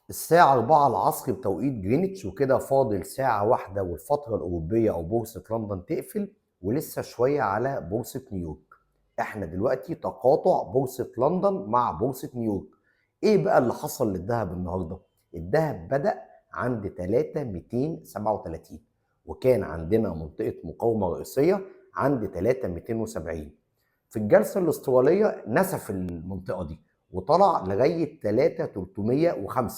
الساعة 4 العصر بتوقيت جرينتش، وكده فاضل ساعة واحدة والفترة الأوروبية أو بورصة لندن تقفل، ولسه شوية على بورصة نيويورك. احنا دلوقتي تقاطع بورصة لندن مع بورصة نيويورك. ايه بقى اللي حصل للذهب النهاردة؟ الذهب بدأ عند 3237، وكان عندنا منطقة مقاومة رئيسية عند 3270. في الجلسة الاستوالية نسف المنطقة دي وطلع لغاية 3305،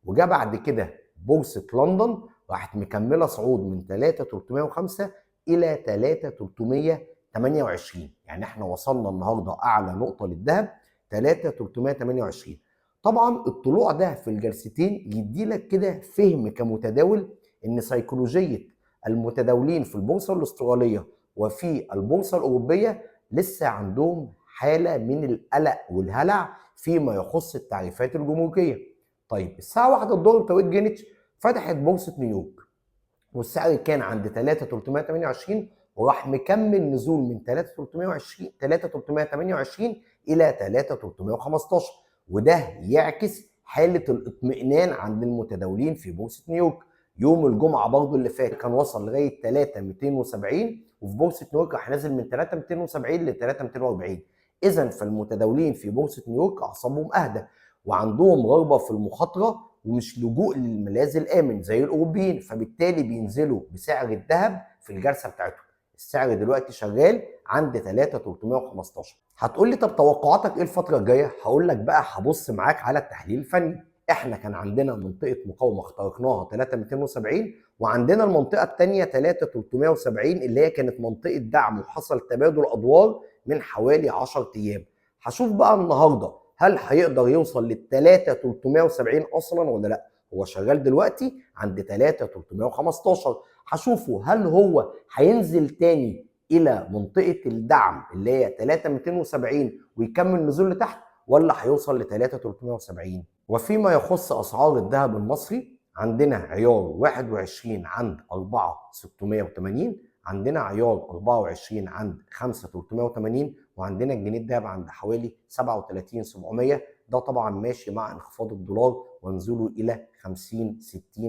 وجا بعد كده بورصة لندن راحت مكملة صعود من 3305 إلى 3328. يعني احنا وصلنا النهاردة أعلى نقطة للذهب 3328. طبعا الطلوع ده في الجلستين يدي لك كده فهم كمتداول إن سيكولوجية المتداولين في البورصة الاسترالية وفي البورصة الأوروبية لسه عندهم حالة من القلق والهلع فيما يخص التعريفات الجمركية. طيب الساعة 1 الظهر بتوقيت جرينتش فتحت بورصة نيويورك، والسعر كان عند 3328 وراح مكمل نزول من 3328 إلى 3315، وده يعكس حالة الاطمئنان عند المتداولين في بورصة نيويورك. يوم الجمعة برضو اللي فات كان وصل لغاية 3270، وفي بورصة نيويورك راح نازل من 3270 ل 3240. إذا فالمتداولين في بورصة نيويورك أعصابهم أهدى وعندهم رغبة في المخاطرة ومش لجوء للملاذ الآمن زي الأوروبيين، فبالتالي بينزلوا بسعر الذهب في الجلسة بتاعتهم. السعر دلوقتي شغال عند 3315. هتقول لي طب توقعاتك ايه الفترة الجاية؟ هقول لك بقى هبص معاك على التحليل الفني. احنا كان عندنا منطقة مقاومة اخترقناها 3270، وعندنا المنطقة الثانية 3370 اللي هي كانت منطقة دعم وحصل تبادل أدوار من حوالي 10 أيام. هشوف بقى النهارده هل هيقدر يوصل لل 3370 اصلا ولا لا. هو شغال دلوقتي عند 3315. هشوفه هل هو هينزل تاني الى منطقه الدعم اللي هي 3270 ويكمل نزول لتحت، ولا هيوصل ل 3370. وفيما يخص اسعار الذهب المصري، عندنا عيار 21 عند 4680، عندنا عيار 24 عند 5380، وعندنا الجنيه الذهب عند حوالي 37700. ده طبعا ماشي مع انخفاض الدولار ونزوله الى 50 60